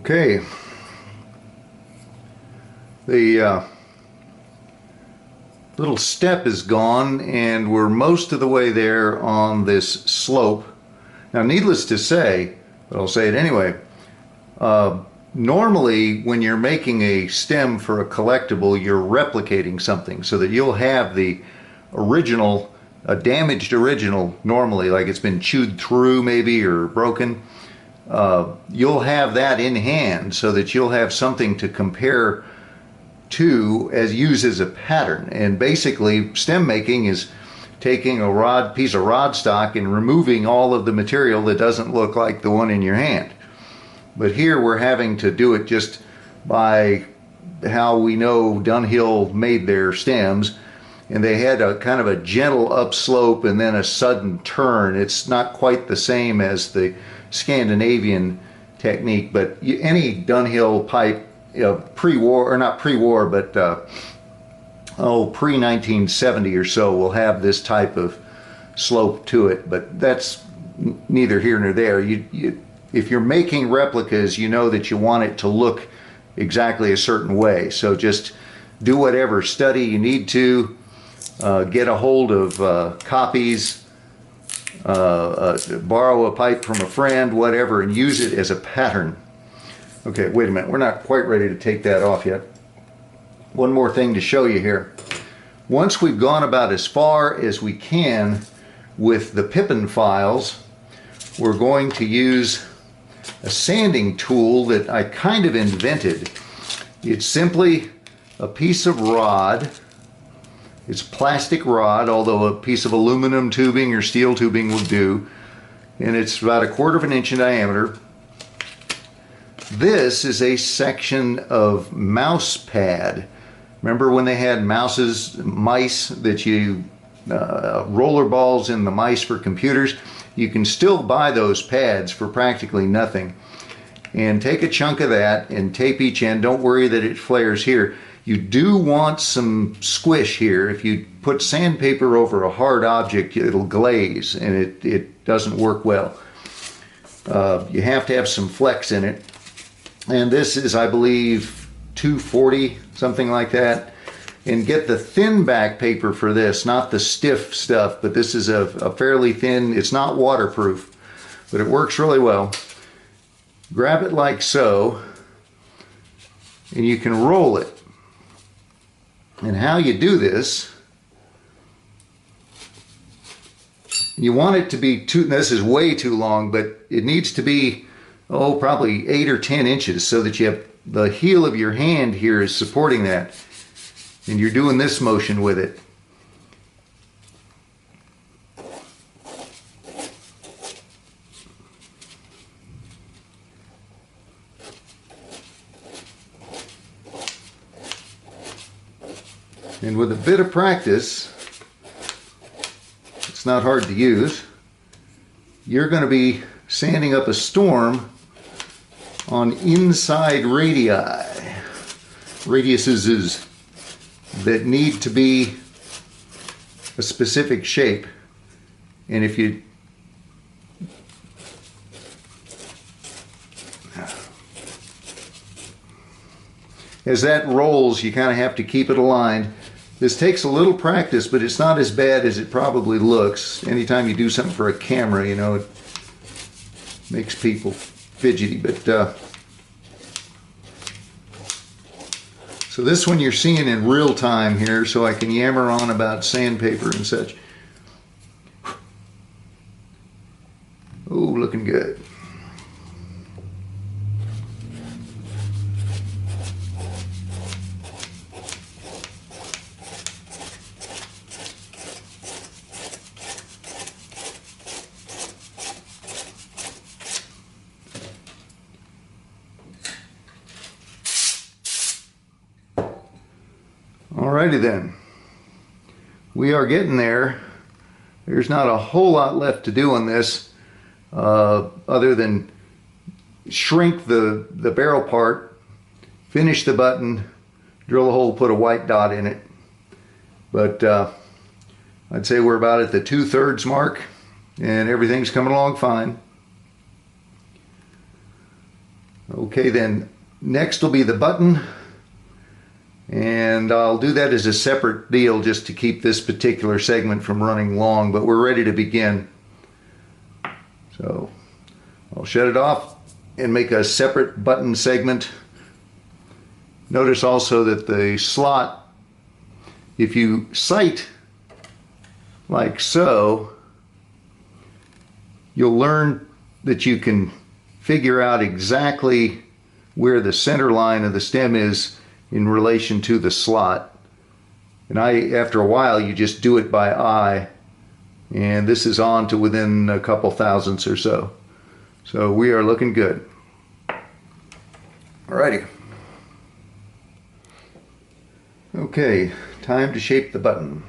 Okay, the little step is gone and we're most of the way there on this slope. Now, needless to say, but I'll say it anyway, normally when you're making a stem for a collectible, you're replicating something so that you'll have the original, a damaged original, normally, like it's been chewed through maybe or broken. You'll have that in hand so that you'll have something to compare to as used as a pattern. And basically stem making is taking a piece of rod stock and removing all of the material that doesn't look like the one in your hand. But here we're having to do it just by how we know Dunhill made their stems, and they had a kind of a gentle upslope and then a sudden turn. It's not quite the same as the Scandinavian technique, but any Dunhill pipe, pre-war, or not pre-war, but pre-1970 or so, will have this type of slope to it. But that's neither here nor there. If you're making replicas, you know that you want it to look exactly a certain way. So just do whatever study you need to, get a hold of copies, borrow a pipe from a friend, whatever, and use it as a pattern. Okay, wait a minute, we're not quite ready to take that off yet. One more thing to show you here. Once we've gone about as far as we can with the Pippin files, we're going to use a sanding tool that I kind of invented. It's simply a piece of rod. It's plastic rod, although a piece of aluminum tubing or steel tubing will do, and it's about 1/4 inch in diameter. This is a section of mouse pad. Remember when they had mice that you roller balls in the mice for computers? You can still buy those pads for practically nothing. And take a chunk of that and tape each end. Don't worry that it flares here. You do want some squish here. If you put sandpaper over a hard object, it'll glaze and it doesn't work well. You have to have some flex in it. And this is, I believe, 240, something like that. And get the thin back paper for this, not the stiff stuff, but this is a fairly thin, it's not waterproof, but it works really well. Grab it like so, and you can roll it. And how you do this, you want it to be this is way too long, but it needs to be, probably 8 or 10 inches so that you have the heel of your hand here is supporting that. And you're doing this motion with it. And with a bit of practice, it's not hard to use, you're going to be sanding up a storm on inside radiuses that need to be a specific shape. And if you as that rolls, you kind of have to keep it aligned. This takes a little practice, but it's not as bad as it probably looks. Anytime you do something for a camera, you know, it makes people fidgety. But so this one you're seeing in real time here, so I can yammer on about sandpaper and such. Oh, looking good. Alrighty then, we are getting there. There's not a whole lot left to do on this other than shrink the barrel part, finish the button, drill a hole, put a white dot in it. But I'd say we're about at the 2/3 mark and everything's coming along fine. Okay, then next will be the button, and I'll do that as a separate deal just to keep this particular segment from running long, but we're ready to begin. So I'll shut it off and make a separate button segment. Notice also that the slot, if you sight like so, you'll learn that you can figure out exactly where the center line of the stem is in relation to the slot. And after a while, you just do it by eye, and this is on to within a couple thousandths or so. So we are looking good. Alrighty. Okay, time to shape the button.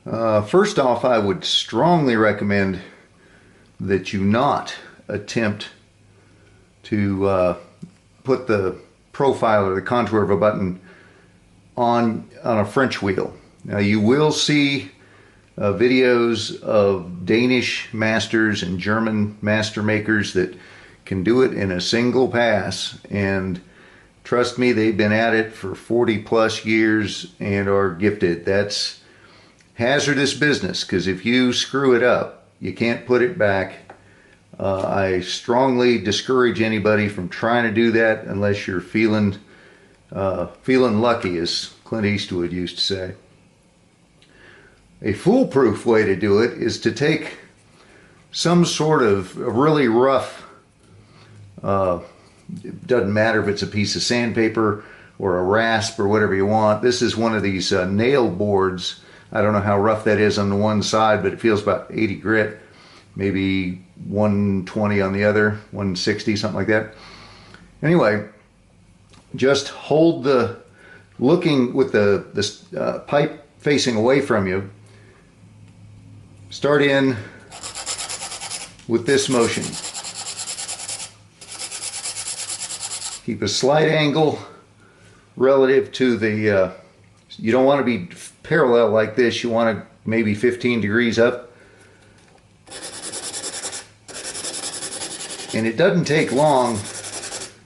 First off, I would strongly recommend that you not attempt to put the profile or the contour of a button on a French wheel. Now, you will see videos of Danish masters and German master makers that can do it in a single pass, and trust me, they've been at it for 40 plus years and are gifted. That's hazardous business, because if you screw it up, you can't put it back. I strongly discourage anybody from trying to do that unless you're feeling lucky, as Clint Eastwood used to say. A foolproof way to do it is to take some sort of really rough, it doesn't matter if it's a piece of sandpaper or a rasp or whatever you want. This is one of these nail boards. I don't know how rough that is on the one side, but it feels about 80 grit, maybe 120 on the other, 160, something like that. Anyway, just hold looking with the pipe facing away from you. Start in with this motion. Keep a slight angle relative to the, you don't want to be parallel like this. You want to maybe 15 degrees up. And it doesn't take long.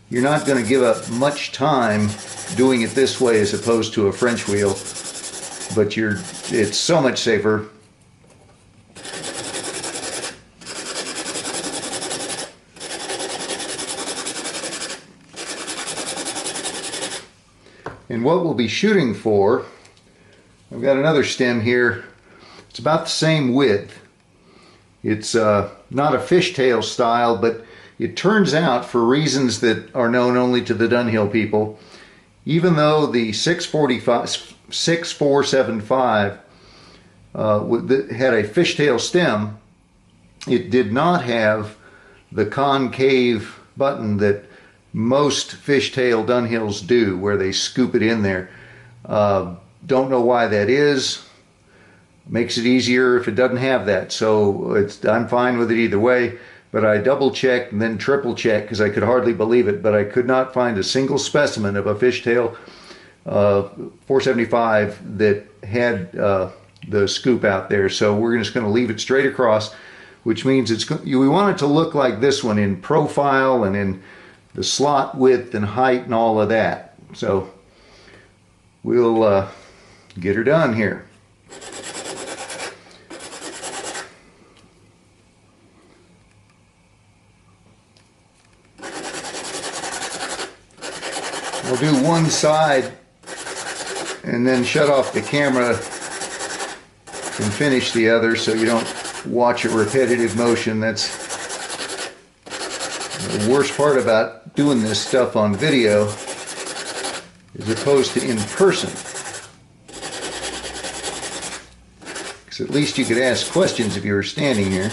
You're not going to give up much time doing it this way as opposed to a French wheel, but it's so much safer. And what we'll be shooting for, I've got another stem here. It's about the same width. It's not a fishtail style, but it turns out, for reasons that are known only to the Dunhill people, even though the 6475 had a fishtail stem, it did not have the concave button that most fishtail Dunhills do, where they scoop it in there. Don't know why that is. Makes it easier if it doesn't have that. So I'm fine with it either way, but I double checked and then triple checked because I could hardly believe it, but I could not find a single specimen of a fishtail 475 that had the scoop out there. So we're just going to leave it straight across, which means we want it to look like this one in profile and in the slot width and height and all of that. So we'll get her done here. I'll do one side and then shut off the camera and finish the other so you don't watch a repetitive motion. That's the worst part about doing this stuff on video as opposed to in person. Because at least you could ask questions if you were standing here.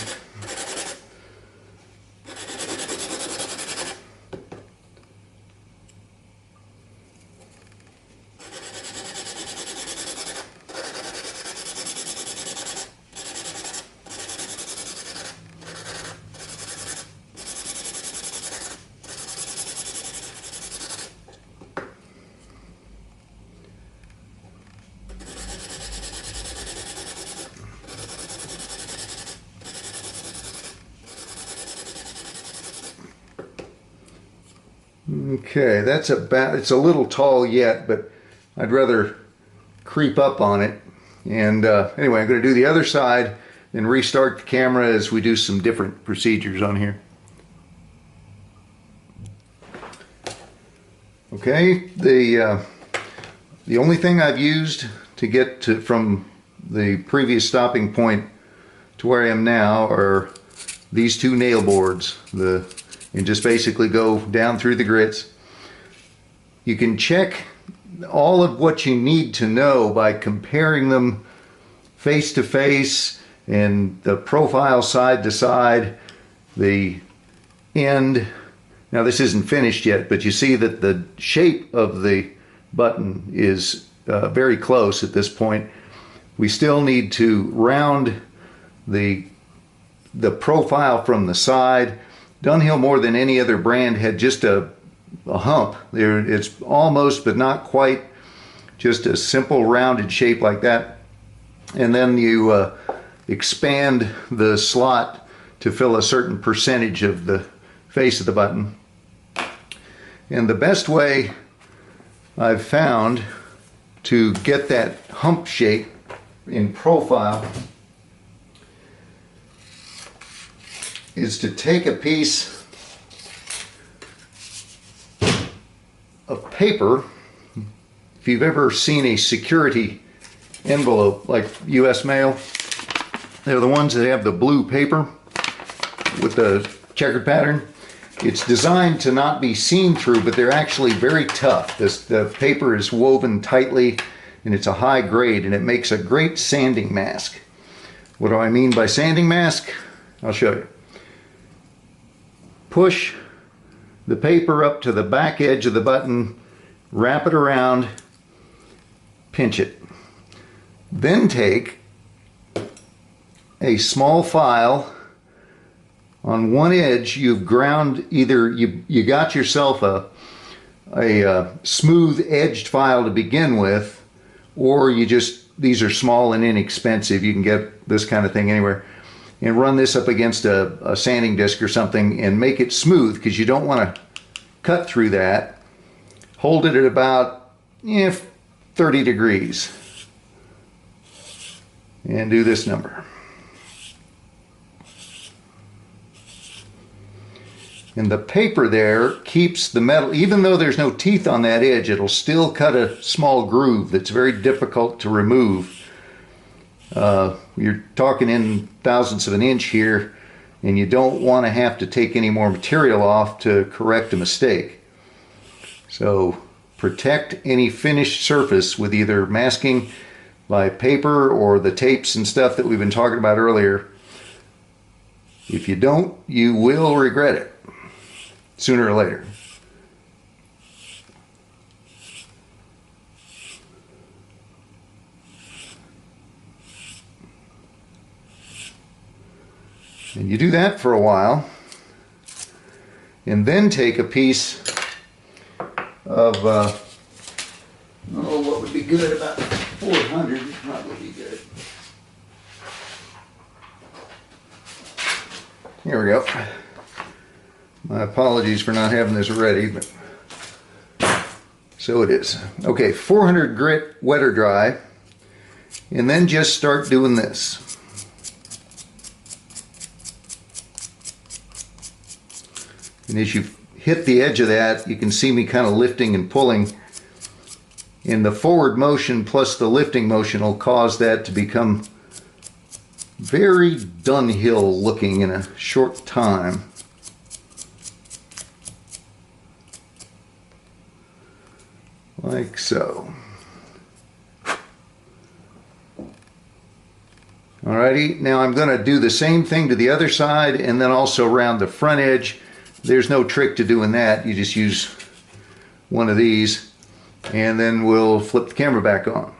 Okay, that's about, it's a little tall yet, but I'd rather creep up on it. And anyway, I'm going to do the other side and restart the camera as we do some different procedures on here. Okay, the only thing I've used to get to from the previous stopping point to where I am now are these two nail boards. And just basically go down through the grits. You can check all of what you need to know by comparing them face to face and the profile side to side, the end. Now this isn't finished yet, but you see that the shape of the button is very close at this point. We still need to round the profile from the side. Dunhill, more than any other brand, had just a hump there. It's almost but not quite just a simple rounded shape like that, and then you expand the slot to fill a certain percentage of the face of the button. And the best way I've found to get that hump shape in profile is to take a piece of paper. If you've ever seen a security envelope like US mail, they're the ones that have the blue paper with the checkered pattern. It's designed to not be seen through, but they're actually very tough. The paper is woven tightly and it's a high grade, and it makes a great sanding mask. What do I mean by sanding mask? I'll show you. Push the paper up to the back edge of the button, wrap it around, pinch it. Then take a small file. On one edge you've ground, either you got yourself a smooth edged file to begin with, or these are small and inexpensive. You can get this kind of thing anywhere. And run this up against a sanding disc or something and make it smooth, because you don't want to cut through that. Hold it at about 30 degrees and do this number. And the paper there keeps the metal, even though there's no teeth on that edge, it'll still cut a small groove that's very difficult to remove. You're talking in thousandths of an inch here, and you don't want to have to take any more material off to correct a mistake. So protect any finished surface with either masking by paper or the tapes and stuff that we've been talking about earlier. If you don't, you will regret it sooner or later. And you do that for a while, and then take a piece of, what would be good, about 400 would probably be good. Here we go. My apologies for not having this ready, but so it is. Okay, 400 grit, wet or dry, and then just start doing this. And as you hit the edge of that, you can see me kind of lifting and pulling. And the forward motion plus the lifting motion will cause that to become very Dunhill looking in a short time. Like so. Alrighty, now I'm going to do the same thing to the other side, and then also around the front edge. There's no trick to doing that. You just use one of these, and then we'll flip the camera back on.